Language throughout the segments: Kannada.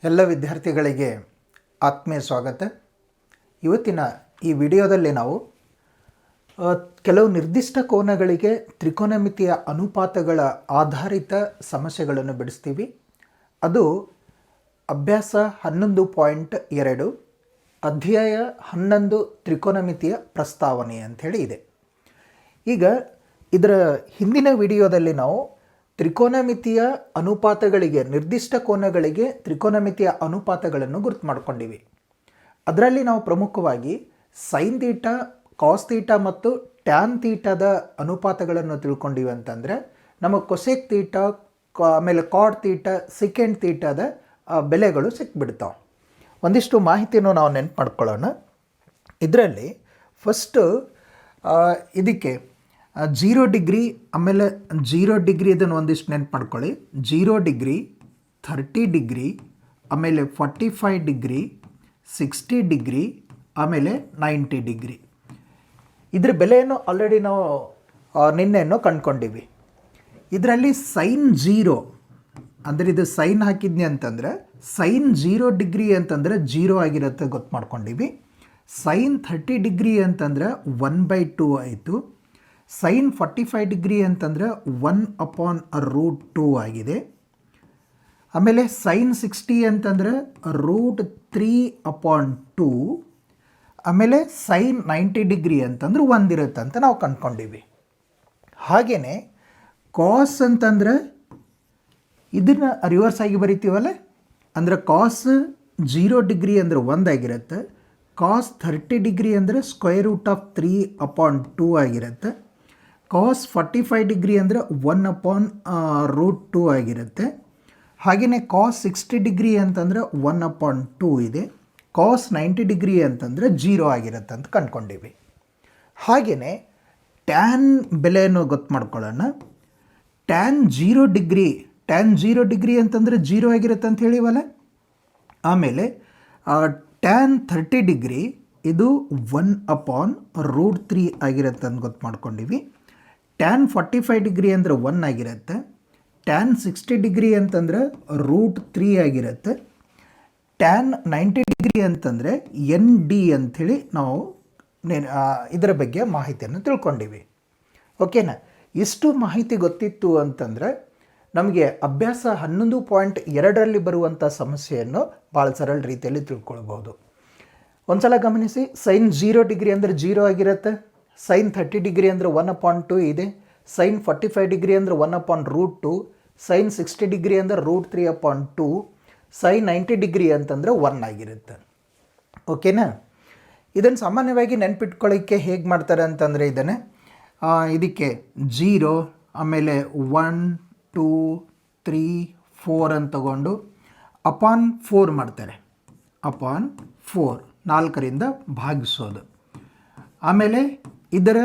ಎಲ್ಲ ವಿದ್ಯಾರ್ಥಿಗಳಿಗೆ ಆತ್ಮೀಯ ಸ್ವಾಗತ. ಇವತ್ತಿನ ಈ ವಿಡಿಯೋದಲ್ಲಿ ನಾವು ಕೆಲವು ನಿರ್ದಿಷ್ಟ ಕೋನಗಳಿಗೆ ತ್ರಿಕೋನಮಿತಿಯ ಅನುಪಾತಗಳ ಆಧಾರಿತ ಸಮಸ್ಯೆಗಳನ್ನು ಬಿಡಿಸ್ತೀವಿ. ಅದು ಅಭ್ಯಾಸ 11.2 ಅಧ್ಯಾಯ 11 ತ್ರಿಕೋನಮಿತಿಯ ಪ್ರಸ್ತಾವನೆ ಅಂಥೇಳಿ ಇದೆ. ಈಗ ಇದರ ಹಿಂದಿನ ವಿಡಿಯೋದಲ್ಲಿ ನಾವು ತ್ರಿಕೋನಮಿತಿಯ ಅನುಪಾತಗಳಿಗೆ, ನಿರ್ದಿಷ್ಟ ಕೋನಗಳಿಗೆ ತ್ರಿಕೋನಮಿತಿಯ ಅನುಪಾತಗಳನ್ನು ಗುರುತು ಮಾಡ್ಕೊಂಡಿವಿ. ಅದರಲ್ಲಿ ನಾವು ಪ್ರಮುಖವಾಗಿ ಸೈನ್ ತೀಟಾ, ಕಾಸ್ ತೀಟಾ ಮತ್ತು ಟ್ಯಾನ್ ತೀಟಾದ ಅನುಪಾತಗಳನ್ನು ತಿಳ್ಕೊಂಡಿವಿ. ಅಂತಂದರೆ ನಮಗೆ ಕೊಸೆಕ್ ತೀಟಾ, ಆಮೇಲೆ ಕಾಡ್ ತೀಟಾ, ಸಿಕೆಂಡ್ ತೀಟಾದ ಬೆಲೆಗಳು ಸಿಕ್ಬಿಡ್ತಾವೆ. ಒಂದಿಷ್ಟು ಮಾಹಿತಿಯನ್ನು ನಾವು ನೆನಪು ಮಾಡ್ಕೊಳ್ಳೋಣ. ಇದರಲ್ಲಿ ಫಸ್ಟು ಇದಕ್ಕೆ 0 ಡಿಗ್ರಿ, ಆಮೇಲೆ 0 ಡಿಗ್ರಿ ಇದನ್ನು ಒಂದಿಷ್ಟು ನೆನಪು ಮಾಡ್ಕೊಳ್ಳಿ. 0 ಡಿಗ್ರಿ, 30 ಡಿಗ್ರಿ, ಆಮೇಲೆ 45 ಡಿಗ್ರಿ, 60 ಡಿಗ್ರಿ, ಆಮೇಲೆ 90 ಡಿಗ್ರಿ. ಇದರ ಬೆಲೆಯನ್ನು ಆಲ್ರೆಡಿ ನಾವು ನಿನ್ನೆಯನ್ನು ಕಂಡುಕೊಂಡಿವಿ. ಇದರಲ್ಲಿ ಸೈನ್ 0 ಅಂದರೆ ಇದು ಸೈನ್ ಹಾಕಿದ್ನಿ ಅಂತಂದರೆ ಸೈನ್ 0 ಡಿಗ್ರಿ ಅಂತಂದರೆ 0 ಆಗಿರುತ್ತೆ ಗೊತ್ತು ಮಾಡ್ಕೊಂಡಿವಿ. ಸೈನ್ 30 ಡಿಗ್ರಿ ಅಂತಂದರೆ 1/2 ಆಯಿತು. ಸೈನ್ 45 ಡಿಗ್ರಿ ಅಂತಂದರೆ 1/√2 ಆಗಿದೆ. ಆಮೇಲೆ ಸೈನ್ 60 ಅಂತಂದರೆ √3/2. ಆಮೇಲೆ ಸೈನ್ 90 ಡಿಗ್ರಿ ಅಂತಂದ್ರೆ 1 ಇರುತ್ತೆ ಅಂತ ನಾವು ಕಂಡುಕೊಂಡಿವಿ. ಹಾಗೆಯೇ ಕಾಸ್ ಅಂತಂದರೆ ಇದನ್ನು ರಿವರ್ಸ್ ಆಗಿ ಬರಿತೀವಲ್ಲ, ಅಂದರೆ ಕಾಸ್ 0 ಡಿಗ್ರಿ ಅಂದರೆ 1 ಆಗಿರುತ್ತೆ. ಕಾಸ್ 30 ಡಿಗ್ರಿ ಅಂದರೆ √3/2 ಆಗಿರುತ್ತೆ. ಕಾಸ್ 45 ಡಿಗ್ರಿ ಅಂದರೆ 1/√2 ಆಗಿರುತ್ತೆ. ಹಾಗೆಯೇ ಕಾಸ್ 60 ಡಿಗ್ರಿ ಅಂತಂದರೆ 1/2 ಇದೆ. ಕಾಸ್ 90 ಡಿಗ್ರಿ ಅಂತಂದರೆ 0 ಆಗಿರುತ್ತೆ ಅಂತ ಕಂಡುಕೊಂಡಿವಿ. ಹಾಗೆಯೇ ಟ್ಯಾನ್ ಬೆಲೆಯನ್ನು ಗೊತ್ತು ಮಾಡ್ಕೊಳ್ಳೋಣ. ಟ್ಯಾನ್ 0 ಡಿಗ್ರಿ ಅಂತಂದರೆ 0 ಆಗಿರುತ್ತೆ ಅಂತ ಹೇಳಿವಲ್ಲ. ಆಮೇಲೆ ಟ್ಯಾನ್ 30 ಡಿಗ್ರಿ ಇದು 1/√3 ಆಗಿರುತ್ತೆ ಅಂತ ಗೊತ್ತು ಮಾಡ್ಕೊಂಡಿವಿ. ಟ್ಯಾನ್ 45 ಡಿಗ್ರಿ ಅಂದರೆ 1 ಆಗಿರುತ್ತೆ. ಟ್ಯಾನ್ 60 ಡಿಗ್ರಿ ಅಂತಂದರೆ √3 ಆಗಿರುತ್ತೆ. ಟ್ಯಾನ್ 90 ಡಿಗ್ರಿ ಅಂತಂದರೆ ND ಅಂಥೇಳಿ ನಾವು ಇದರ ಬಗ್ಗೆ ಮಾಹಿತಿಯನ್ನು ತಿಳ್ಕೊಂಡಿವಿ. ಓಕೆನಾ? ಇಷ್ಟು ಮಾಹಿತಿ ಗೊತ್ತಿತ್ತು ಅಂತಂದರೆ ನಮಗೆ ಅಭ್ಯಾಸ 11.2ರಲ್ಲಿ ಬರುವಂಥ ಸಮಸ್ಯೆಯನ್ನು ಭಾಳ ಸರಳ ರೀತಿಯಲ್ಲಿ ತಿಳ್ಕೊಳ್ಬೋದು. ಒಂದು ಸಲ ಗಮನಿಸಿ, ಸೈನ್ 0 ಡಿಗ್ರಿ ಅಂದರೆ 0 ಆಗಿರುತ್ತೆ. ಸೈನ್ 30 ಡಿಗ್ರಿ ಅಂದರೆ 1/2 ಇದೆ. ಸೈನ್ 45 ಡಿಗ್ರಿ ಅಂದರೆ 1/√2. ಸೈನ್ 60 ಡಿಗ್ರಿ ಅಂದರೆ √3/2. ಸೈನ್ 90 ಡಿಗ್ರಿ ಅಂತಂದರೆ 1 ಆಗಿರುತ್ತೆ. ಓಕೆನಾ? ಇದನ್ನು ಸಾಮಾನ್ಯವಾಗಿ ನೆನ್ಪಿಟ್ಕೊಳ್ಳೋಕ್ಕೆ ಹೇಗೆ ಮಾಡ್ತಾರೆ ಅಂತಂದರೆ ಇದಕ್ಕೆ 0, ಆಮೇಲೆ 1, 2, 3, 4 ಅಂತ ತಗೊಂಡು /4 ಮಾಡ್ತಾರೆ. /4 4ರಿಂದ ಭಾಗಿಸೋದು. ಆಮೇಲೆ ಇದರ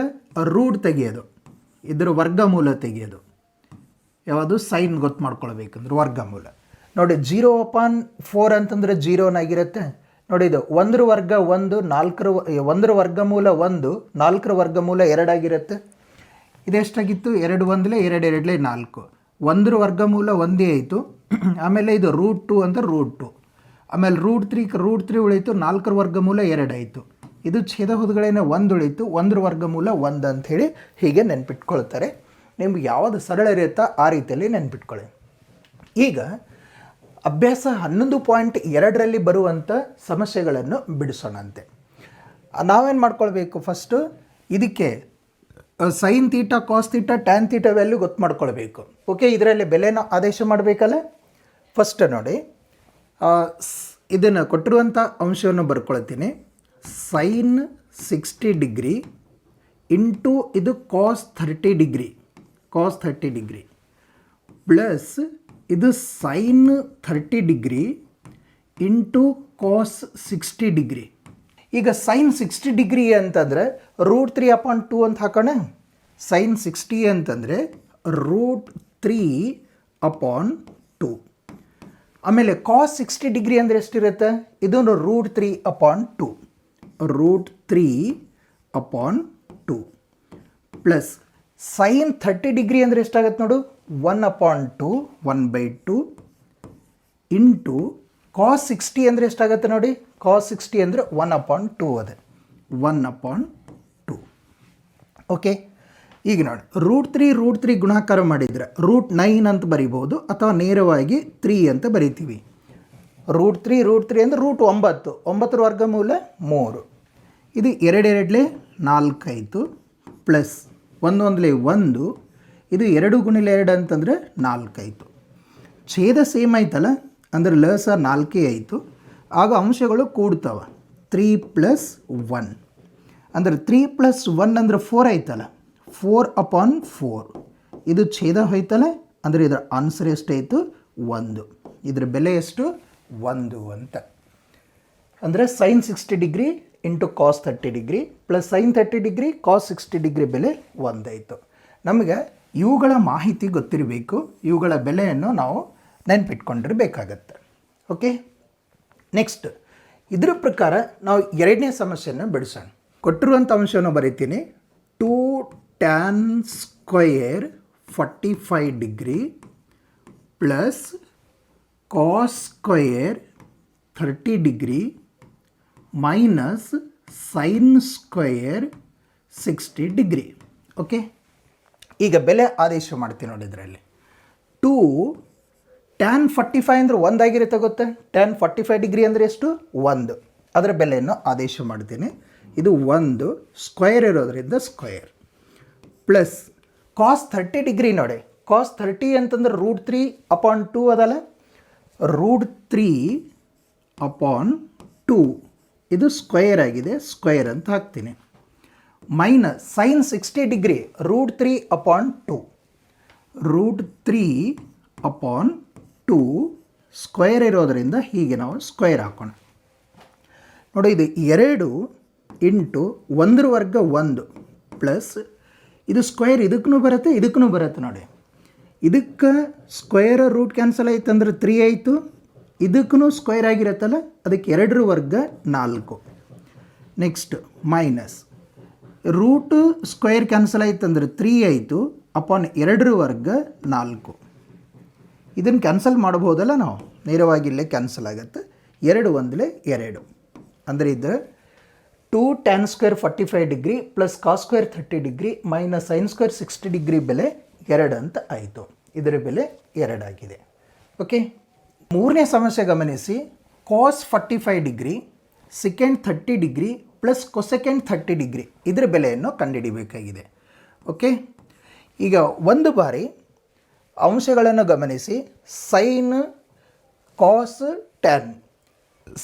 ರೂಟ್ ತೆಗೆಯೋದು, ಇದರ ವರ್ಗಮೂಲ ತೆಗೆಯೋದು. ಯಾವುದು? ಸೈನ್ ಗೊತ್ತು ಮಾಡ್ಕೊಳ್ಬೇಕಂದ್ರೆ ವರ್ಗಮೂಲ. ನೋಡಿ 0/4 ಅಂತಂದರೆ 0 ನೋಡಿ. ಇದು 1 ವರ್ಗ 1, 1 ವರ್ಗಮೂಲ 1, 4 ವರ್ಗಮೂಲ 2 ಆಗಿರುತ್ತೆ. ಇದೆಷ್ಟಾಗಿತ್ತು? 2 1 2 2 4. 1 ವರ್ಗಮೂಲ 1 ಆಯಿತು. ಆಮೇಲೆ ಇದು √2 ಅಂತ √2. ಆಮೇಲೆ √3 ಉಳಿಯಿತು. 4 ವರ್ಗಮೂಲ 2 ಆಯಿತು. ಇದು ಛೇದ ಹೋದಗಳೇನೆ 1 ಉಳಿಯಿತು. 1 ವರ್ಗಮೂಲ 1 ಅಂಥೇಳಿ ಹೀಗೆ ನೆನ್ಪಿಟ್ಕೊಳ್ತಾರೆ. ನಿಮ್ಗೆ ಯಾವುದು ಸರಳ ಇರುತ್ತಾ ಆ ರೀತಿಯಲ್ಲಿ ನೆನ್ಪಿಟ್ಕೊಳ್ಳಿ. ಈಗ ಅಭ್ಯಾಸ 11.2ರಲ್ಲಿ ಬರುವಂಥ ಸಮಸ್ಯೆಗಳನ್ನು ಬಿಡಿಸೋಣಂತೆ. ನಾವೇನು ಮಾಡ್ಕೊಳ್ಬೇಕು? ಫಸ್ಟು ಇದಕ್ಕೆ sine theta, cos theta, tan theta value ಗೊತ್ತು ಮಾಡ್ಕೊಳ್ಬೇಕು. ಓಕೆ, ಇದರಲ್ಲಿ ಬೆಲೆನ ಆದೇಶ ಮಾಡಬೇಕಲ್ಲ. ಫಸ್ಟ್ ನೋಡಿ, ಇದನ್ನು ಕೊಟ್ಟಿರುವಂಥ ಅಂಶವನ್ನು ಬರ್ಕೊಳ್ತೀನಿ. ಸೈನ್ 60 ಡಿಗ್ರಿ ಇಂಟು ಇದು ಕಾಸ್ 30 ಡಿಗ್ರಿ ಪ್ಲಸ್ ಇದು sine 30 degree into cos 60 degree. ಈಗ ಸೈನ್ 60 ಡಿಗ್ರಿ ಅಂತಂದರೆ √3/2 ಅಂತ ಹಾಕೋಣ. ಸೈನ್ 60 ಅಂತಂದರೆ √3/2. ಆಮೇಲೆ ಕಾಸ್ 60 ಡಿಗ್ರಿ ಅಂದರೆ ಎಷ್ಟಿರುತ್ತೆ? ಇದೊಂದು √3/2 ಪ್ಲಸ್ ಸೈನ್ 30 ಡಿಗ್ರಿ ಅಂದರೆ ಎಷ್ಟಾಗತ್ತೆ ನೋಡು? 1/2 1/2 ಇಂಟು ಕಾಸ್ 60 ಅಂದರೆ ಎಷ್ಟಾಗುತ್ತೆ ನೋಡಿ, ಕಾಸ್ 60 ಅಂದರೆ 1/2 ಅದೇ 1/2. ಓಕೆ, ಈಗ ನೋಡಿ √3 ಗುಣಾಕಾರ ಮಾಡಿದರೆ √9 ಅಂತ ಬರಿಬೋದು ಅಥವಾ ನೇರವಾಗಿ 3 ಅಂತ ಬರಿತೀವಿ. √3 ಅಂದರೆ √9, 9ರ ವರ್ಗಮೂಲ 3. ಇದು 2 2 4 ಆಯಿತು, ಪ್ಲಸ್ 1 1 1, ಇದು 2 × 2 ಅಂತಂದರೆ 4 ಆಯಿತು. ಛೇದ ಸೇಮ್ ಆಯ್ತಲ್ಲ, ಅಂದರೆ ಲಸ 4 ಆಯಿತು. ಆಗ ಅಂಶಗಳು ಕೂಡ್ತವೆ, 3 + 1 ಅಂದರೆ 3 + 1 ಅಂದರೆ 4 ಆಯ್ತಲ್ಲ, 4/4. ಇದು ಛೇದ ಹೋಯ್ತಲ್ಲ, ಅಂದರೆ ಇದರ ಆನ್ಸರ್ ಎಷ್ಟಾಯಿತು 1. ಇದರ ಬೆಲೆ ಎಷ್ಟು 1 ಅಂತ. ಅಂದರೆ sin 60 degree into cos 30 degree plus sin 30 degree cos 60 degree ಬೆಲೆ 1 ಆಯಿತು. ನಮಗೆ ಇವುಗಳ ಮಾಹಿತಿ ಗೊತ್ತಿರಬೇಕು, ಇವುಗಳ ಬೆಲೆಯನ್ನು ನಾವು ನೆನಪಿಟ್ಕೊಂಡಿರಬೇಕಾಗತ್ತೆ. ಓಕೆ, ನೆಕ್ಸ್ಟ್ ಇದರ ಪ್ರಕಾರ ನಾವು ಎರಡನೇ ಸಮಸ್ಯೆಯನ್ನು ಬಿಡಿಸೋಣ. ಕೊಟ್ಟಿರುವಂಥ ಅಂಶವನ್ನು ಬರೀತೀನಿ. 2 tan square 45 degree plus cos square 30 degree minus sine square 60 degree. Okay, ಈಗ ಬೆಲೆ ಆದೇಶ ಮಾಡ್ತೀನಿ ನೋಡಿ. ಇದರಲ್ಲಿ 2 tan 45 ಅಂದರೆ 1 ಆಗಿರುತ್ತೆ ಗೊತ್ತಾ. tan 45 ಡಿಗ್ರಿ ಅಂದರೆ ಎಷ್ಟು 1. ಅದರ ಬೆಲೆಯನ್ನು ಆದೇಶ ಮಾಡ್ತೀನಿ. ಇದು 1 ಸ್ಕ್ವಯರ್ ಇರೋದರಿಂದ ಸ್ಕ್ವಯರ್ ಪ್ಲಸ್ ಕಾಸ್ 30 ಡಿಗ್ರಿ ನೋಡಿ. ಕಾಸ್ 30 ಅಂತಂದ್ರೆ √3/2 ಅದಲ್ಲ, √3/2 ಇದು ಸ್ಕ್ವಯರ್ ಆಗಿದೆ, ಸ್ಕ್ವಯರ್ ಅಂತ ಹಾಕ್ತೀನಿ. ಮೈನಸ್ ಸೈನ್ 60 ಡಿಗ್ರಿ √3/2, √3/2 ಸ್ಕ್ವಯರ್ ಇರೋದರಿಂದ ಹೀಗೆ ನಾವು ಸ್ಕ್ವಯರ್ ಹಾಕೋಣ. ನೋಡಿ, ಇದು 2 ಇಂಟು 1ರ ವರ್ಗ 1 ಪ್ಲಸ್ ಇದು ಸ್ಕ್ವಯರ್ ಇದಕ್ಕೂ ಬರುತ್ತೆ ಇದಕ್ಕೂ ಬರುತ್ತೆ ನೋಡಿ. ಇದಕ್ಕೆ ಸ್ಕ್ವಯರ್ ರೂಟ್ ಕ್ಯಾನ್ಸಲ್ ಆಯ್ತು ಅಂದ್ರೆ 3 ಆಯಿತು, ಇದಕ್ಕೂ ಸ್ಕ್ವಯರ್ ಆಗಿರುತ್ತಲ್ಲ ಅದಕ್ಕೆ 2ರ ವರ್ಗ 4. Next minus root square cancel ಆಯ್ತು ಅಂದರೆ 3 ಆಯಿತು ಅಪಾನ್ 2ರ ವರ್ಗ 4. ಇದನ್ನು ಕ್ಯಾನ್ಸಲ್ ಮಾಡ್ಬೋದಲ್ಲ ನಾವು, ನೇರವಾಗಿ ಇಲ್ಲೇ ಕ್ಯಾನ್ಸಲ್ ಆಗುತ್ತೆ. 2 1 2 ಅಂದರೆ ಇದು 2 tan square 45 degree plus cos square 30 degree minus sine square 60 degree ಬೆಲೆ 2 ಅಂತ ಆಯಿತು. ಇದರ ಬೆಲೆ 2 ಆಗಿದೆ. ಓಕೆ, ಮೂರನೇ ಸಮಸ್ಯೆ ಗಮನಿಸಿ. Cos 45 degree second 30 degree plus cosecant 30 degree ಇದರ ಬೆಲೆಯನ್ನು ಕಂಡುಹಿಡಿಯಬೇಕಾಗಿದೆ. ಓಕೆ, ಈಗ ಒಂದು ಬಾರಿ ಅಂಶಗಳನ್ನು ಗಮನಿಸಿ. Sine cos tan.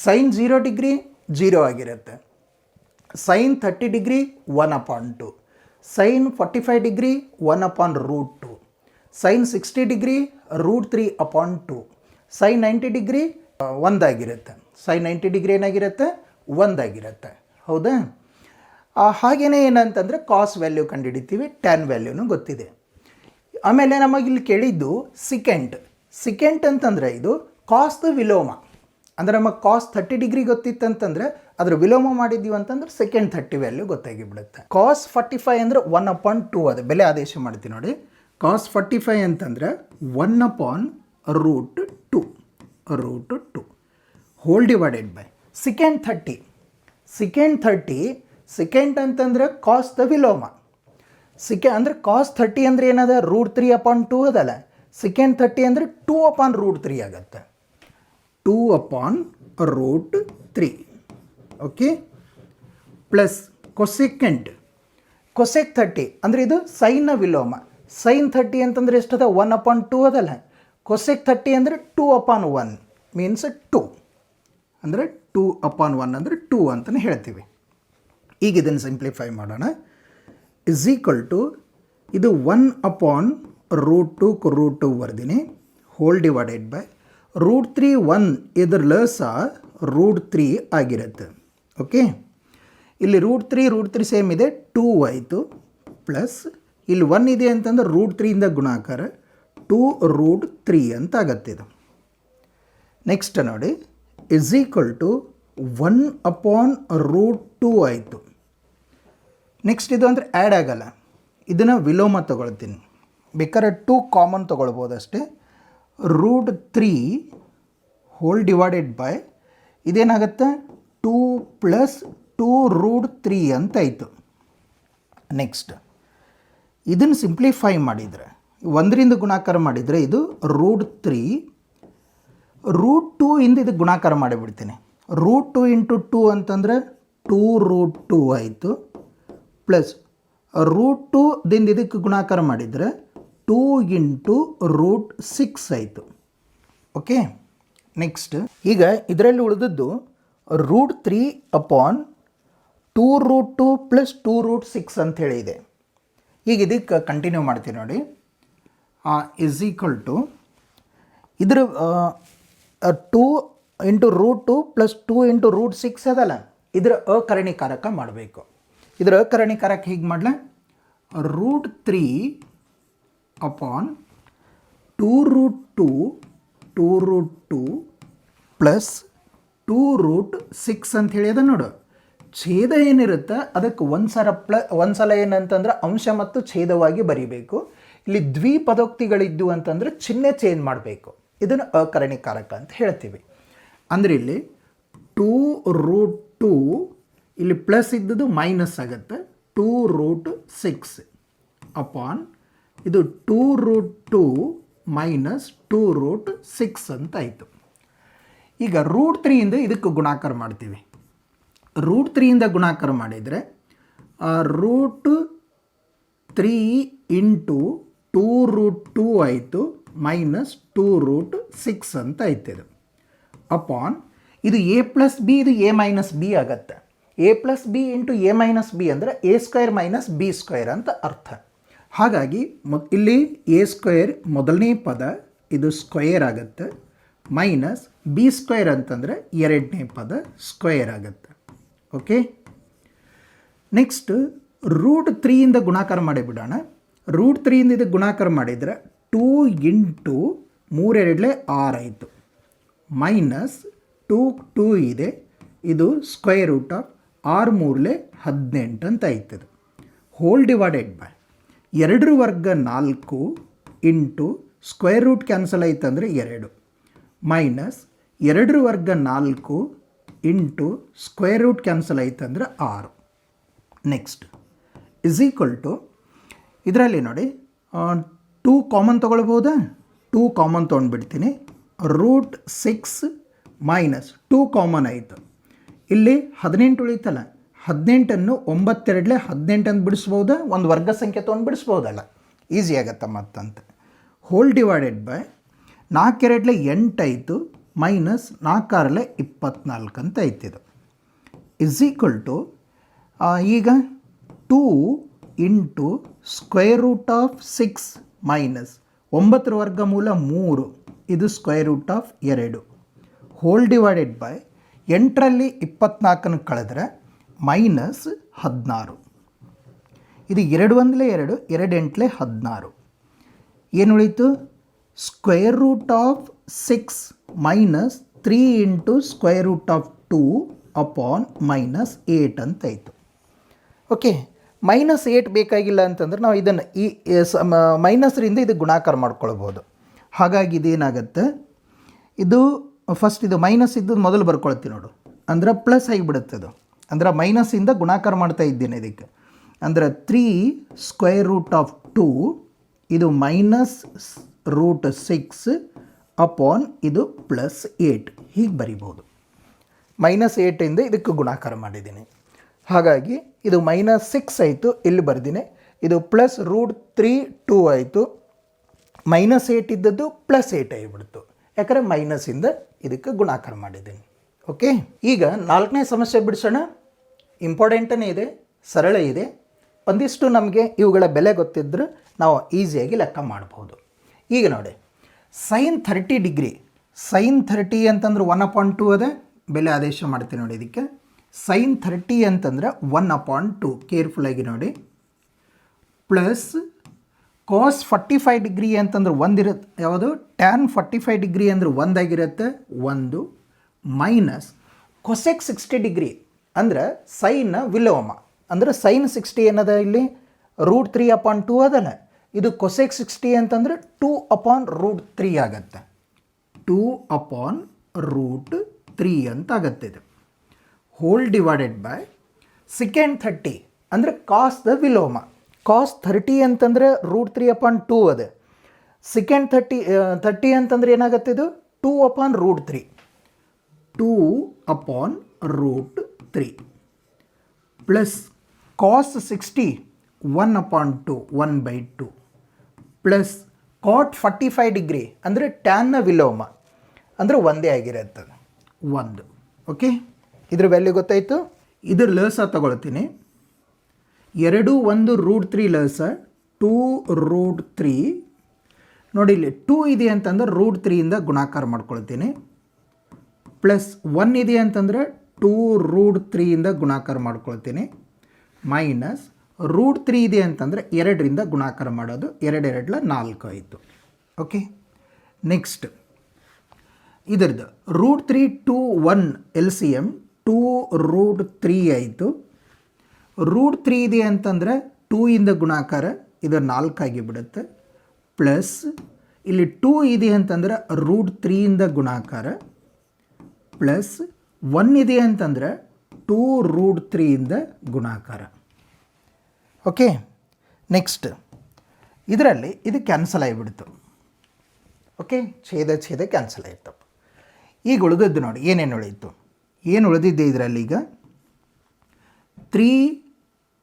Sine 0 degree 0 ಆಗಿರುತ್ತೆ, sine 30 degree 1/2, sine 45 degree 1/√2, sine 60 degree √3/2, sine 90 degree 1 ಆಗಿರುತ್ತೆ. ಸೈನ್ 90 ಡಿಗ್ರಿ ಏನಾಗಿರುತ್ತೆ 1 ಆಗಿರುತ್ತೆ, ಹೌದಾ. ಹಾಗೆಯೇ ಏನಂತಂದರೆ ಕಾಸ್ ವ್ಯಾಲ್ಯೂ ಕಂಡುಹಿಡಿತೀವಿ, ಟ್ಯಾನ್ ವ್ಯಾಲ್ಯೂನು ಗೊತ್ತಿದೆ. ಆಮೇಲೆ ನಮಗಿಲ್ಲಿ ಕೇಳಿದ್ದು ಸಿಕೆಂಟ್ ಅಂತಂದರೆ ಇದು ಕಾಸ್ದ ವಿಲೋಮ. ಅಂದರೆ ನಮಗೆ ಕಾಸ್ 30 ಡಿಗ್ರಿ ಗೊತ್ತಿತ್ತಂತಂದರೆ ಅದರ ವಿಲೋಮ ಮಾಡಿದ್ದೀವಿ ಅಂತಂದ್ರೆ ಸೆಕೆಂಡ್ 30 ವ್ಯಾಲ್ಯೂ ಗೊತ್ತಾಗಿಬಿಡುತ್ತೆ. ಕಾಸ್ 45 ಅಂದರೆ 1/2 ಅದು ಬೆಲೆ ಆದೇಶ ಮಾಡ್ತೀವಿ ನೋಡಿ. ಕಾಸ್ 45 ಅಂತಂದರೆ 1/√2 hole divided by second 30. Second ಅಂತಂದರೆ ಕಾಸ್ದ ವಿಲೋಮ. ಅಂದರೆ ಕಾಸ್ 30 ಅಂದರೆ ಏನದ √3/2 ಅದಲ್ಲ, ಸೆಕೆಂಡ್ 30 ಅಂದರೆ 2/√3 ಆಗುತ್ತೆ, 2/√3. ಓಕೆ, ಪ್ಲಸ್ ಕೊಸೆಕ್ 30 ಅಂದರೆ ಇದು ಸೈನ್ನ ವಿಲೋಮ. ಸೈನ್ 30 ಅಂತಂದರೆ ಎಷ್ಟದ 1/2 ಅದಲ್ಲ, ಕೊಸೆಕ್ 30 ಅಂದರೆ 2/1 ಮೀನ್ಸ್ 2 ಅಂದರೆ 2/1 ಅಂದರೆ 2 ಅಂತಲೇ ಹೇಳ್ತೀವಿ. ಈಗ ಇದನ್ನು ಸಿಂಪ್ಲಿಫೈ ಮಾಡೋಣ. ಇಸ್ ಈಕ್ವಲ್ ಟು ಇದು 1/√2 √2 ಬರ್ದಿನಿ ಹೋಲ್ ಡಿವೈಡೆಡ್ ಬೈ √3 1 ಇದರ ಲಸ √3 ಆಗಿರುತ್ತೆ. ಓಕೆ, ಇಲ್ಲಿ √3 ಸೇಮ್ ಇದೆ, 2 ಆಯಿತು, ಪ್ಲಸ್ ಇಲ್ಲಿ 1 ಇದೆ ಅಂತಂದ್ರೆ √3 ಗುಣಾಕಾರ 2√3 ಅಂತ ಆಗತ್ತೆ ಇದು. ನೆಕ್ಸ್ಟ್ ನೋಡಿ, ಇಸ್ ಈಕ್ವಲ್ ಟು 1/√2 ಆಯಿತು. ನೆಕ್ಸ್ಟ್ ಇದು ಅಂದರೆ ಆ್ಯಡ್ ಆಗಲ್ಲ, ಇದನ್ನು ವಿಲೋಮ ತೊಗೊಳ್ತೀನಿ. ಬೇಕಾದ್ರೆ 2 ಕಾಮನ್ ತೊಗೊಳ್ಬೋದು ಅಷ್ಟೇ. √3 ಹೋಲ್ ಡಿವೈಡೆಡ್ ಬೈ ಇದೇನಾಗುತ್ತೆ 2 ಪ್ಲಸ್ 2 ರೂಟ್ 3 ಅಂತ ಆಯಿತು. ನೆಕ್ಸ್ಟ್ ಇದನ್ನು ಸಿಂಪ್ಲಿಫೈ ಮಾಡಿದರೆ 1ರಿಂದ ಗುಣಾಕಾರ ಮಾಡಿದರೆ ಇದು ರೂಟ್ 3 ರೂಟ್ 2 ಇಂದ ಇದು ಗುಣಾಕಾರ ಮಾಡಿಬಿಡ್ತೀನಿ. ರೂಟ್ 2 ಇಂಟು 2 ಅಂತಂದರೆ 2 ರೂಟ್ 2 ಆಯಿತು, ಪ್ಲಸ್ ರೂಟ್ 2 ದಿಂದ ಇದಕ್ಕೆ ಗುಣಾಕಾರ ಮಾಡಿದರೆ 2 ಇಂಟು ರೂಟ್ 6 ಆಯಿತು. ಓಕೆ, ನೆಕ್ಸ್ಟ್ ಈಗ ಇದರಲ್ಲಿ ಉಳಿದದ್ದು root 3 upon 2 root 2 plus 2 root 6 ಅಂತ ಹೇಳಿದೆ. ಈಗ ಇದಕ್ಕೆ ಕಂಟಿನ್ಯೂ ಮಾಡ್ತೀನಿ ನೋಡಿ. ಇಸ್ ಈಕ್ವಲ್ ಟು ಇದರ 2 into root 2 plus 2 into root 6 ಅದಲ್ಲ, ಇದರ ಅಕರ್ಣೀಕಾರಕ ಮಾಡಬೇಕು. ಇದರ ಅಕರ್ಣೀಕಾರಕ ಹೀಗೆ ಮಾಡಲ, root 3 upon 2 root 2 root 2 plus 2 root 6 ಅಂತ ಹೇಳಿ ಅದ ನೋಡು. ಛೇದ ಏನಿರುತ್ತೆ ಅದಕ್ಕೆ ಒಂದು ಸಲ ಏನಂತಂದ್ರೆ ಅಂಶ ಮತ್ತು ಛೇದವಾಗಿ ಬರೀಬೇಕು. ಇಲ್ಲಿ ದ್ವಿಪದೋಕ್ತಿಗಳಿದ್ದು ಅಂತಂದರೆ ಚಿಹ್ನೆ ಚೇಂಜ್ ಮಾಡಬೇಕು. ಇದನ್ನು ಅಕರ್ಣೀಕಾರಕ ಅಂತ ಹೇಳ್ತೀವಿ. ಅಂದರೆ ಇಲ್ಲಿ 2 ರೂಟ್ 2 ಇಲ್ಲಿ ಪ್ಲಸ್ ಇದ್ದದ್ದು ಮೈನಸ್ ಆಗುತ್ತೆ, 2 ರೂಟ್ 6 ಅಪಾನ್ ಇದು 2 ರೂಟ್ 2 ಮೈನಸ್ 2 ರೂಟ್ 6 ಅಂತ ಆಯಿತು. ಈಗ ರೂಟ್ 3 ಇಂದ ಇದಕ್ಕೆ ಗುಣಾಕಾರ ಮಾಡ್ತೀವಿ. ರೂಟ್ 3 ಇಂದ ಗುಣಾಕಾರ ಮಾಡಿದರೆ ರೂಟ್ 3 ಇಂಟು 2 ರೂಟ್ 2 ಆಯಿತು, ಮೈನಸ್ 2 ರೂಟ್ 6 ಅಂತ ಆಯ್ತದೆ. ಅಪಾನ್ ಇದು ಎ ಪ್ಲಸ್ ಬಿ, ಇದು ಎ ಮೈನಸ್ ಬಿ ಆಗುತ್ತೆ. A plus B into A minus B ಅಂದರೆ A square minus B square ಅಂತ ಅರ್ಥ. ಹಾಗಾಗಿ ಇಲ್ಲಿ ಎ ಸ್ಕ್ವೇರ್ ಮೊದಲನೇ ಪದ ಇದು ಸ್ಕ್ವೇರ್ ಆಗುತ್ತೆ, ಮೈನಸ್ ಬಿ ಸ್ಕ್ವೇರ್ ಅಂತಂದರೆ ಎರಡನೇ ಪದ ಸ್ಕ್ವೇರ್ ಆಗುತ್ತೆ. ಓಕೆ, ನೆಕ್ಸ್ಟ್ ರೂಟ್ 3 ಇಂದ ಗುಣಾಕಾರ ಮಾಡಿಬಿಡೋಣ. ರೂಟ್ 3 ಇಂದ ಇದಕ್ಕೆ ಗುಣಾಕಾರ ಮಾಡಿದರೆ 2 ಇಂಟು 3 2 6 ಆಯಿತು, ಮೈನಸ್ 2 ಇದೆ, ಇದು ಸ್ಕ್ವೇರ್ ರೂಟ್ ಆಫ್ 6 3 18 ಅಂತ ಆಯ್ತದೆ. ಹೋಲ್ ಡಿವೈಡೆಡ್ ಬೈ 2 ವರ್ಗ 4 ಇಂಟು ಸ್ಕ್ವೇರ್ ರೂಟ್ ಕ್ಯಾನ್ಸಲ್ ಆಯ್ತು ಅಂದರೆ 2, ಮೈನಸ್ 2 ವರ್ಗ 4 ಇಂಟು ಸ್ಕ್ವೇರ್ ರೂಟ್ ಕ್ಯಾನ್ಸಲ್ ಆಯ್ತು ಅಂದರೆ 6. ನೆಕ್ಸ್ಟ್ ಇಸ್ ಈಕ್ವಲ್ ಟು ಇದರಲ್ಲಿ ನೋಡಿ 2 ಕಾಮನ್ ತೊಗೊಳ್ಬೋದಾ? 2 ಕಾಮನ್ ತೊಗೊಂಡ್ಬಿಡ್ತೀನಿ. ರೂಟ್ 6 ಮೈನಸ್ 2 ಕಾಮನ್ ಆಯಿತು. ಇಲ್ಲಿ 18 ಉಳಿತಲ್ಲ, 18ಅನ್ನು 9 2 18 ಅಂತ ಬಿಡಿಸ್ಬೋದಾ? ಒಂದು ವರ್ಗ ಸಂಖ್ಯೆ ತೊಗೊಂಡು ಬಿಡಿಸ್ಬೋದಲ್ಲ, ಈಸಿ ಆಗತ್ತೆ ಮತ್ತಂತ. ಹೋಲ್ ಡಿವೈಡೆಡ್ ಬೈ 4 2 8 ಆಯಿತು, ಮೈನಸ್ 4 6 24 ಅಂತ ಆಯ್ತಿದು. ಇಸ್ ಈಕ್ವಲ್ ಟು ಈಗ 2 into square root of 6 minus 9 ವರ್ಗಮೂಲ 3, ಇದು square root of 2. Whole divided by 8ರಲ್ಲಿ 24 ಕಳೆದ್ರೆ ಮೈನಸ್ 16. ಇದು 2 1 2, 2 8 16. ಏನು ಉಳೀತು? Square root of 6 minus 3 into square root of 2 upon minus 8 ಅಂತ ಆಯಿತು. ಓಕೆ, ಮೈನಸ್ 8 ಬೇಕಾಗಿಲ್ಲ ಅಂತಂದ್ರೆ ನಾವು ಇದನ್ನು ಈ ಮೈನಸ್ರಿಂದ ಇದು ಗುಣಾಕಾರ ಮಾಡ್ಕೊಳ್ಬೋದು. ಹಾಗಾಗಿ ಇದೇನಾಗುತ್ತೆ, ಇದು ಫಸ್ಟ್ ಇದು ಮೈನಸ್ ಇದ್ದದ್ದು ಮೊದಲು ಬರ್ಕೊಳ್ತೀವಿ ನೋಡು, ಅಂದ್ರೆ ಪ್ಲಸ್ ಆಗಿಬಿಡುತ್ತೆ. ಅದು ಅಂದ್ರೆ ಮೈನಸ್ಸಿಂದ ಗುಣಾಕಾರ ಮಾಡ್ತಾ ಇದ್ದೇನೆ ಇದಕ್ಕೆ. ಅಂದರೆ 3 ಸ್ಕ್ವೇರ್ ರೂಟ್ ಆಫ್ 2 ಇದು ಮೈನಸ್ ರೂಟ್ 6 ಅಪಾನ್ ಇದು ಪ್ಲಸ್ 8 ಹೀಗೆ ಬರಿಬೋದು. ಮೈನಸ್ 8ಇಂದ ಇದಕ್ಕೆ ಗುಣಾಕಾರ ಮಾಡಿದ್ದೀನಿ. ಹಾಗಾಗಿ ಇದು ಮೈನಸ್ 6 ಆಯಿತು, ಇಲ್ಲಿ ಬರ್ದಿನಿ. ಇದು ಪ್ಲಸ್ ರೂಟ್ 3 2 ಆಯಿತು, ಮೈನಸ್ 8 ಇದ್ದದ್ದು ಪ್ಲಸ್ 8 ಆಗಿಬಿಡ್ತು, ಯಾಕಂದರೆ ಮೈನಸ್ಸಿಂದ ಇದಕ್ಕೆ ಗುಣಾಕಾರ ಮಾಡಿದ್ದೀನಿ. ಓಕೆ, ಈಗ 4ನೇ ಸಮಸ್ಯೆ ಬಿಡಿಸೋಣ. ಇಂಪಾರ್ಟೆಂಟನೇ ಇದೆ, ಸರಳ ಇದೆ. ಒಂದಿಷ್ಟು ನಮಗೆ ಇವುಗಳ ಬೆಲೆ ಗೊತ್ತಿದ್ದರೆ ನಾವು ಈಸಿಯಾಗಿ ಲೆಕ್ಕ ಮಾಡ್ಬೋದು. ಈಗ ನೋಡಿ, ಸೈನ್ 30 ಡಿಗ್ರಿ, ಸೈನ್ 30 ಅಂತಂದ್ರೆ 1/2 ಅದ, ಬೆಲೆ ಆದೇಶ ಮಾಡ್ತೀನಿ ನೋಡಿ. ಇದಕ್ಕೆ ಸೈನ್ 30 ಅಂತಂದ್ರೆ 1/2, ಕೇರ್ಫುಲ್ಲಾಗಿ ನೋಡಿ. ಪ್ಲಸ್ ಕಾಸ್ 45 ಡಿಗ್ರಿ ಅಂತಂದ್ರೆ 1 ಇರುತ್ತೆ, ಯಾವುದು ಟ್ಯಾನ್ 45 ಡಿಗ್ರಿ ಅಂದ್ರೆ 1 ಆಗಿರುತ್ತೆ 1, ಮೈನಸ್ ಕೊಸೆಕ್ 60 ಡಿಗ್ರಿ ಅಂದ್ರೆ ಸೈನ್ ವಿಲೋಮ, ಅಂದರೆ ಸೈನ್ 60 ಏನದ ಇಲ್ಲಿ ರೂಟ್ 3/2 ಅದಲ್ಲ, ಇದು ಕೊಸೆಕ್ 60 ಅಂತಂದರೆ 2/√3 ಆಗುತ್ತೆ. 2/√3 ರೂಟ್ 3 ಅಂತ ಆಗುತ್ತಿದೆ. ಹೋಲ್ ಡಿವೈಡೆಡ್ ಬೈ ಸೆಕೆಂಡ್ 30 ಅಂದರೆ ಕಾಸ್ದ ವಿಲೋಮ. ಕಾಸ್ 30 ಅಂತಂದರೆ ರೂಟ್ 3/2 ಅದೇ. ಸೆಕೆಂಡ್ 30 ಅಂತಂದ್ರೆ ಏನಾಗುತ್ತೆ ಇದು 2/√3. 2/√3 plus cos 60 1/2 1/2 plus cot 45 degree ಅಂದರೆ ಟ್ಯಾನ್ನ ವಿಲೋಮ ಅಂದರೆ ಒಂದೇ ಆಗಿರುತ್ತೆ 1. ಓಕೆ, ಇದ್ರ ವ್ಯಾಲ್ಯೂ ಗೊತ್ತಾಯಿತು. ಇದ್ರ ಲಸ ತಗೊಳ್ತೀನಿ. 2 1 √3 ಲಸ 2√3. ನೋಡಿ ಇಲ್ಲಿ 2 ಇದೆ ಅಂತಂದ್ರೆ √3ಇಂದ ಗುಣಾಕಾರ ಮಾಡ್ಕೊಳ್ತೀನಿ. ಪ್ಲಸ್ 1 ಇದೆ ಅಂತಂದರೆ 2√3ಇಂದ ಗುಣಾಕಾರ ಮಾಡ್ಕೊಳ್ತೀನಿ. ಮೈನಸ್ √3 ಇದೆ ಅಂತಂದರೆ 2ರಿಂದ ಗುಣಾಕಾರ ಮಾಡೋದು. 2 2 4 ಆಯಿತು. ಓಕೆ, ನೆಕ್ಸ್ಟ್ ಇದರದ್ದು √3 2 1 LCM 2√3 ಆಯಿತು. √3 ಇದೆ ಅಂತಂದರೆ 2ಇಂದ ಗುಣಾಕಾರ ಇದು 4 ಆಗಿಬಿಡುತ್ತೆ. ಪ್ಲಸ್ ಇಲ್ಲಿ 2 ಇದೆ ಅಂತಂದ್ರೆ √3ಇಂದ ಗುಣಾಕಾರ ಪ್ಲಸ್ 1 ಇದೆ ಅಂತಂದರೆ 2√3ಇಂದ ಗುಣಾಕಾರ. ಓಕೆ, ನೆಕ್ಸ್ಟ್ ಇದರಲ್ಲಿ ಇದು ಕ್ಯಾನ್ಸಲ್ ಆಗಿಬಿಡ್ತು. ಓಕೆ, ಛೇದ ಕ್ಯಾನ್ಸಲ್ ಆಯಿತು. ಈಗ ಉಳಿದದ್ದು ನೋಡಿ ಏನೇನು ಉಳಿಯಿತು. ಏನು ಉಳಿದಿದ್ದೆ ಇದರಲ್ಲಿ ಈಗ 3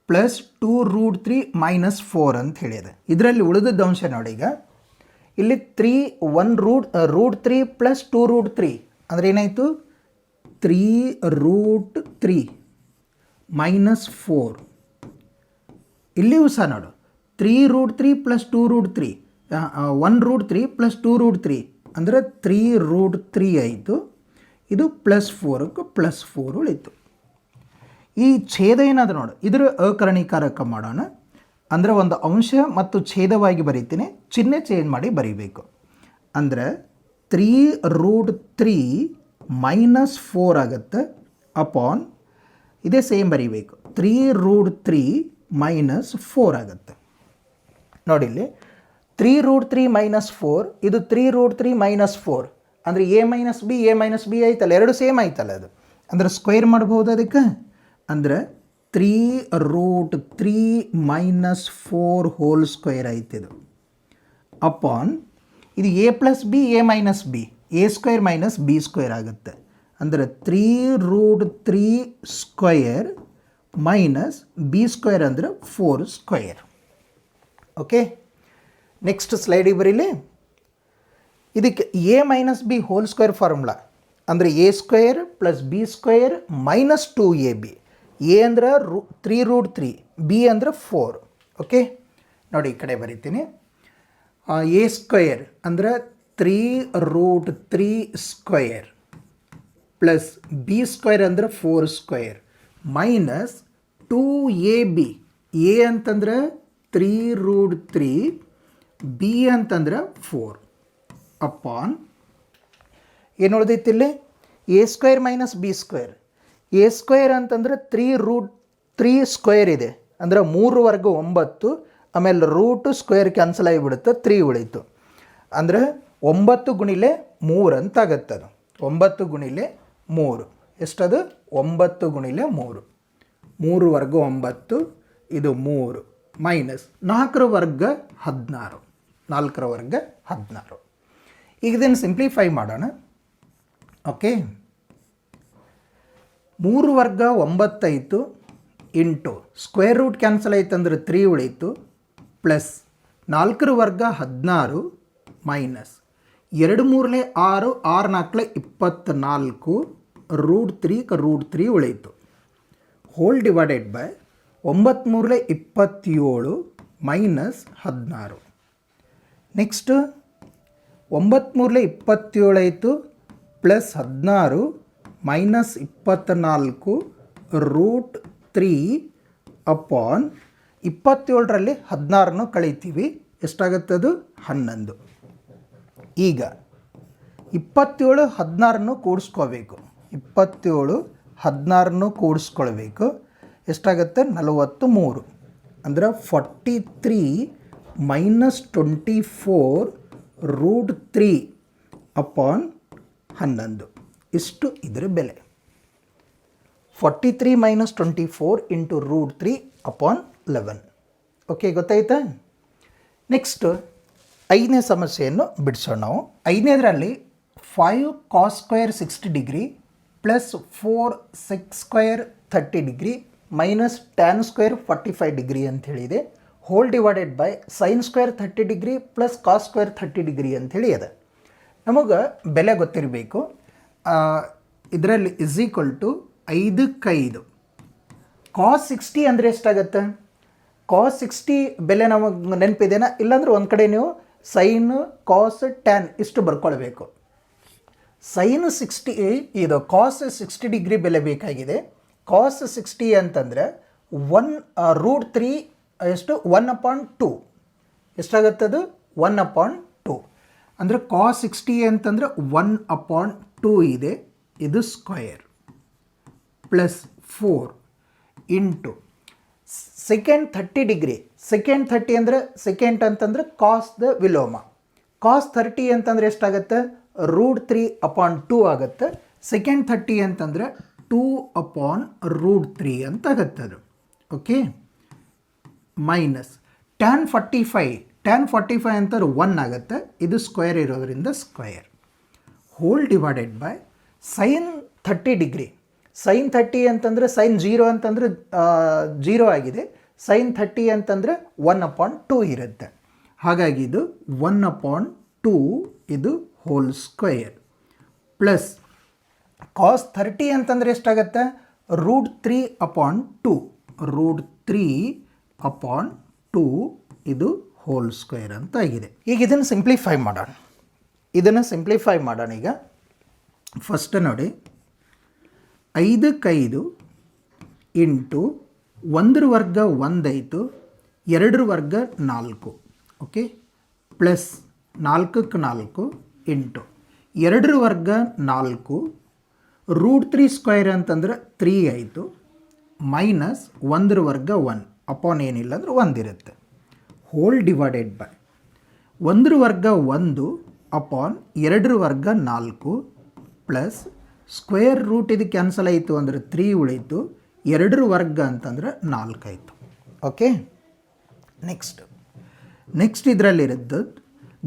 ಪ್ಲಸ್ 2√3 ಮೈನಸ್ 4 ಅಂತ ಹೇಳಿದೆ. ಇದರಲ್ಲಿ ಉಳಿದದ್ದು ಅಂಶ ನೋಡಿ. ಈಗ ಇಲ್ಲಿ 3 ಪ್ಲಸ್ 2√3 ಅಂದರೆ ಏನಾಯಿತು 3√3 ಮೈನಸ್ 4. ಇಲ್ಲಿಯೂ ಸಹ ನೋಡು 3√3 ಪ್ಲಸ್ 2√3 1√3 ಪ್ಲಸ್ 2√3 ಅಂದರೆ 3√3 ಆಯಿತು. ಇದು ಪ್ಲಸ್ 4ಕ್ಕೆ ಪ್ಲಸ್ 4 ಉಳಿತು. ಈ ಛೇದ ಏನಾದರೂ ನೋಡು ಇದರ ಅಕರ್ಣೀಕಾರಕ ಮಾಡೋಣ. ಅಂದರೆ ಒಂದು ಅಂಶ ಮತ್ತು ಛೇದವಾಗಿ ಬರೀತೀನಿ, ಚಿಹ್ನೆ ಚೇಂಜ್ ಮಾಡಿ ಬರೀಬೇಕು. ಅಂದರೆ 3√3 ಮೈನಸ್ 4 ಆಗುತ್ತೆ ಅಪಾನ್ ಇದೇ ಸೇಮ್ ಬರೀಬೇಕು 3√3 ಮೈನಸ್ 4 ಆಗುತ್ತೆ. ನೋಡಿ ಇಲ್ಲಿ 3√3 ಮೈನಸ್ 4 ಇದು 3√3 ಮೈನಸ್ 4 ಅಂದರೆ ಎ ಮೈನಸ್ ಬಿ ಆಯ್ತಲ್ಲ, ಎರಡು ಸೇಮ್ ಆಯ್ತಲ್ಲ. ಅದು ಅಂದರೆ ಸ್ಕ್ವೇರ್ ಮಾಡ್ಬೋದು ಅದಕ್ಕೆ. ಅಂದರೆ 3√3 ಮೈನಸ್ 4 ಹೋಲ್ ಸ್ಕ್ವೇರ್ ಆಯ್ತಿದು ಅಪಾನ್ ಇದು A plus B A minus B A square minus B square ಆಗುತ್ತೆ. ಅಂದರೆ 3√3 ಸ್ಕ್ವೇರ್ ಮೈನಸ್ ಬಿ ಸ್ಕ್ವೇರ್ ಅಂದರೆ 4 ಸ್ಕ್ವೇರ್. ಓಕೆ, ನೆಕ್ಸ್ಟ್ ಸ್ಲೈಡಿಗೆ ಬರೀಲಿ. ಇದಕ್ಕೆ A minus B whole square formula ಅಂದರೆ A square plus B square minus 2ab. A ಅಂದ್ರೆ 3√3, ಬಿ ಅಂದರೆ 4. ಓಕೆ, ನೋಡಿ ಈ ಕಡೆ ಬರೀತೀನಿ. ಎ ಸ್ಕ್ವೇರ್ ಅಂದರೆ 3√3 ಸ್ಕ್ವೇರ್ ಪ್ಲಸ್ ಬಿ ಸ್ಕ್ವೇರ್ ಅಂದರೆ 4 ಸ್ಕ್ವೇರ್ ಮೈನಸ್ 2ab. ಎ ಅಂತಂದ್ರೆ 3√3, ಬಿ ಅಂತಂದ್ರೆ 4 ಅಪಾನ್ ಏನು ಉಳಿದೈತಿ ಇಲ್ಲಿ A square minus B square. A square ಅಂತಂದರೆ 3√3 ಸ್ಕ್ವೇರ್ ಇದೆ ಅಂದರೆ 3 ವರ್ಗ 9, ಆಮೇಲೆ ರೂಟು ಸ್ಕ್ವೇರ್ ಕ್ಯಾನ್ಸಲ್ ಆಗಿಬಿಡುತ್ತೆ, 3 ಉಳೀತು. ಅಂದರೆ 9 ಗುಣಿಲೆ 3 ಅಂತ ಆಗುತ್ತೆ. ಅದು 9 ಗುಣಿಲೆ 3 ಎಷ್ಟದು 9 ಗುಣಿಲೆ 3, 3 ವರ್ಗ 9 ಇದು 3 ಮೈನಸ್ 4 ವರ್ಗ 16, 4 ವರ್ಗ 16. ಈಗ ಇದನ್ನು ಸಿಂಪ್ಲಿಫೈ ಮಾಡೋಣ. ಓಕೆ, 3 ವರ್ಗ 9 ಆಯಿತು ಇಂಟು ಸ್ಕ್ವೇರ್ ರೂಟ್ ಕ್ಯಾನ್ಸಲ್ ಆಯ್ತು ಅಂದರೆ 3 ಉಳೀತು ಪ್ಲಸ್ 4 ವರ್ಗ 16 ಮೈನಸ್ 2 3 6, 6 4 24 √3 ಉಳೀತು whole divided by 9 3 27 minus 16. Next 9 3 27 ಆಯಿತು ಪ್ಲಸ್ 16 ಮೈನಸ್ 24 √3 ಅಪಾನ್ 27ರಲ್ಲಿ 16 ಕಳೀತೀವಿ, ಎಷ್ಟಾಗುತ್ತದು 11. ಈಗ 27 16 ಕೂಡಿಸ್ಕೋಬೇಕು, 27 16 ಕೂಡಿಸ್ಕೊಳ್ಬೇಕು, ಎಷ್ಟಾಗುತ್ತೆ 43. ಅಂದರೆ 43 ಮೈನಸ್ 24 √3 ಅಪಾನ್ 11. ಇಷ್ಟು ಇದರ ಬೆಲೆ. 43 ಮೈನಸ್ 24 ಇಂಟು √3/11. ಓಕೆ, ಗೊತ್ತಾಯ್ತಾ? ನೆಕ್ಸ್ಟ್ 5ನೇ ಸಮಸ್ಯೆಯನ್ನು ಬಿಡಿಸೋಣ ನಾವು. 5ನೇದರಲ್ಲಿ 5 cos square 60 degree plus 4 sec square 30 degree minus tan square 45 degree ಅಂತ ಹೇಳಿದೆ. Whole divided by sin square 30 degree plus cos square 30 degree ಅಂಥೇಳಿ ಅದ. ನಮಗೆ ಬೆಲೆ ಗೊತ್ತಿರಬೇಕು. ಇದರಲ್ಲಿ ಇಸ್ ಈಕ್ವಲ್ ಟು 5ಕ್ಕೆ 5 cos 60 ಅಂದರೆ ಎಷ್ಟಾಗತ್ತೆ? cos 60 ಬೆಲೆ ನಮಗೆ ನೆನಪಿದೆನಾ? ಇಲ್ಲಾಂದ್ರೆ ಒಂದು ಕಡೆ ನೀವು ಸೈನ್ ಕಾಸ್ ಟ್ಯಾನ್ ಇಷ್ಟು ಬರ್ಕೊಳ್ಬೇಕು. ಸೈನ್ 60 ಇದು ಕಾಸ್ 60 ಡಿಗ್ರಿ ಬೆಲೆ ಬೇಕಾಗಿದೆ. ಕಾಸ್ 60 ಅಂತಂದರೆ 1√3 ಎಷ್ಟು? 1/2 ಎಷ್ಟಾಗತ್ತದು? 1/2 ಅಂದರೆ ಕಾಸ್ 60 ಅಂತಂದರೆ 1/2 ಇದೆ, ಇದು square plus 4 into second 30 degree. Second 30 ಅಂದರೆ ಸೆಕೆಂಡ್ ಅಂತಂದರೆ ಕಾಸ್ದ ವಿಲೋಮ. ಕಾಸ್ 30 ಅಂತಂದರೆ ಎಷ್ಟಾಗತ್ತೆ? √3/2 ಆಗುತ್ತೆ. ಸೆಕೆಂಡ್ 30 ಅಂತಂದರೆ 2/√3 ಅಂತ ಆಗುತ್ತೆ ಅದು. ಓಕೆ, ಮೈನಸ್ tan 45 ಅಂತಾರೆ 1 ಆಗುತ್ತೆ, ಇದು ಸ್ಕ್ವೇರ್ ಇರೋದ್ರಿಂದ square. Whole divided by sine 30 degree. Sine 30 ಅಂತಂದರೆ ಸೈನ್ 0 ಅಂತಂದರೆ 0 ಆಗಿದೆ. ಸೈನ್ 30 ಅಂತಂದರೆ 1/2 ಇರುತ್ತೆ. ಹಾಗಾಗಿ ಇದು 1/2 ಇದು ಹೋಲ್ ಸ್ಕ್ವೇರ್ ಪ್ಲಸ್ ಕಾಸ್ 30 ಅಂತಂದರೆ ಎಷ್ಟಾಗತ್ತೆ? √3/2 √3/2 ಇದು ಹೋಲ್ ಸ್ಕ್ವೇರ್ ಅಂತ ಆಗಿದೆ. ಈಗ ಇದನ್ನು ಸಿಂಪ್ಲಿಫೈ ಮಾಡೋಣ. ಈಗ ಫಸ್ಟ್ ನೋಡಿ, 5ಕ್ಕೆ 5 ಇಂಟು 1 ವರ್ಗ 1 ಆಯಿತು, 2 ವರ್ಗ 4. ಓಕೆ, ಪ್ಲಸ್ 4ಕ್ಕೆ 4 ಇಂಟು 2 ವರ್ಗ 4 √3 ಸ್ಕ್ವೇರ್ ಅಂತಂದ್ರೆ 3 ಆಯಿತು, ಮೈನಸ್ 1 ವರ್ಗ 1 ಅಪಾನ್ ಏನಿಲ್ಲ ಅಂದ್ರೆ 1 ಇರುತ್ತೆ. ಹೋಲ್ ಡಿವೈಡೆಡ್ ಬೈ 1 ವರ್ಗ 1 ಅಪಾನ್ 2 ವರ್ಗ 4 ಪ್ಲಸ್ ಸ್ಕ್ವೇರ್ ರೂಟ್ ಇದು ಕ್ಯಾನ್ಸಲ್ ಆಯಿತು ಅಂದರೆ 3 ಉಳೀತು, 2 ವರ್ಗ ಅಂತಂದರೆ 4 ಆಯಿತು. ಓಕೆ, ನೆಕ್ಸ್ಟ್ ಇದರಲ್ಲಿರೋದು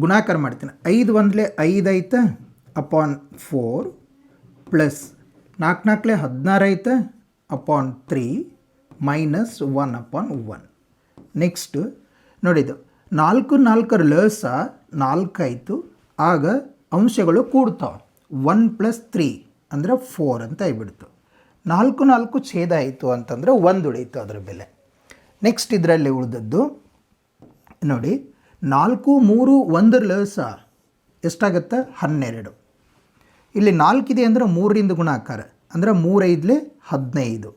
ಗುಣಾಕಾರ ಮಾಡ್ತೀನಿ. 5 1 5 ಆಯ್ತಾ ಅಪಾನ್ 4 ಪ್ಲಸ್ 4 4 16 ಆಯ್ತಾ ಅಪಾನ್ 3 ಮೈನಸ್ 1/1. ನೆಕ್ಸ್ಟ್ ನೋಡಿದ್ದು 4 4 ಲಸ 4 ಆಯಿತು, ಆಗ ಅಂಶಗಳು ಕೂಡ್ತಾವೆ. 1 + 3 ಅಂದರೆ 4 ಅಂತ ಆಗಿಬಿಡ್ತು. 4 4 ಛೇದ ಆಯಿತು ಅಂತಂದರೆ 1 ಉಳೀತು ಅದರ ಬೆಲೆ. ನೆಕ್ಸ್ಟ್ ಇದರಲ್ಲಿ ಉಳಿದದ್ದು ನೋಡಿ, 4 3 1 ಲಸ ಎಷ್ಟಾಗುತ್ತೆ? 12. ಇಲ್ಲಿ 4 ಇದೆ ಅಂದರೆ 3ರಿಂದ ಗುಣಾಕಾರ ಅಂದರೆ 3 5 15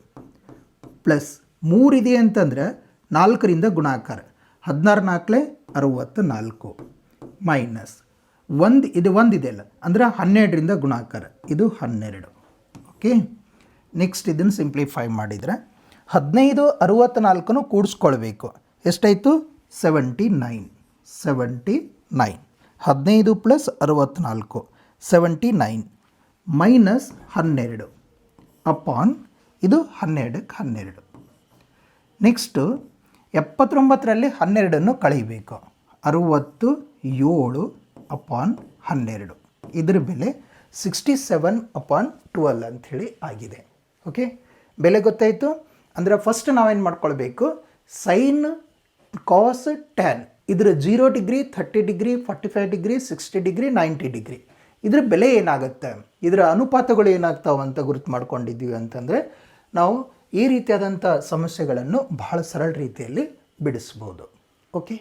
ಪ್ಲಸ್ 3 ಇದೆ ಅಂತಂದರೆ 4ರಿಂದ ಗುಣಾಕಾರ 16 4 64 ಮೈನಸ್ 1 ಇದು 1 ಇದೆಯಲ್ಲ ಅಂದರೆ 12ರಿಂದ ಗುಣಾಕಾರ ಇದು 12. ಓಕೆ, ನೆಕ್ಸ್ಟ್ ಇದನ್ನು ಸಿಂಪ್ಲಿಫೈ ಮಾಡಿದರೆ 15 64 ಕೂಡಿಸ್ಕೊಳ್ಬೇಕು. ಎಷ್ಟಾಯಿತು? 79. 15 ಪ್ಲಸ್ 64 79 ಮೈನಸ್ 12 ಅಪಾನ್ ಇದು 12ಕ್ಕೆ 12. ನೆಕ್ಸ್ಟು 79ರಲ್ಲಿ 12 ಕಳೀಬೇಕು. 67 ಅಪಾನ್ 12 ಇದರ ಬೆಲೆ 67/12 ಅಂಥೇಳಿ ಆಗಿದೆ. ಓಕೆ, ಬೆಲೆ ಗೊತ್ತಾಯಿತು ಅಂದರೆ ಫಸ್ಟ್ ನಾವೇನು ಮಾಡ್ಕೊಳ್ಬೇಕು? ಸೈನ್ ಕಾಸ್ ಟ್ಯಾನ್ ಇದರ 0 degree 30 degree 45 degree 60 degree 90 degree ಇದರ ಬೆಲೆ ಏನಾಗುತ್ತೆ, ಇದರ ಅನುಪಾತಗಳು ಏನಾಗ್ತಾವೆ ಅಂತ ಗುರುತು ಮಾಡ್ಕೊಂಡಿದ್ದೀವಿ ಅಂತಂದರೆ ನಾವು ಈ ರೀತಿಯಾದಂಥ ಸಮಸ್ಯೆಗಳನ್ನು ಬಹಳ ಸರಳ ರೀತಿಯಲ್ಲಿ ಬಿಡಿಸ್ಬೋದು. ಓಕೆ.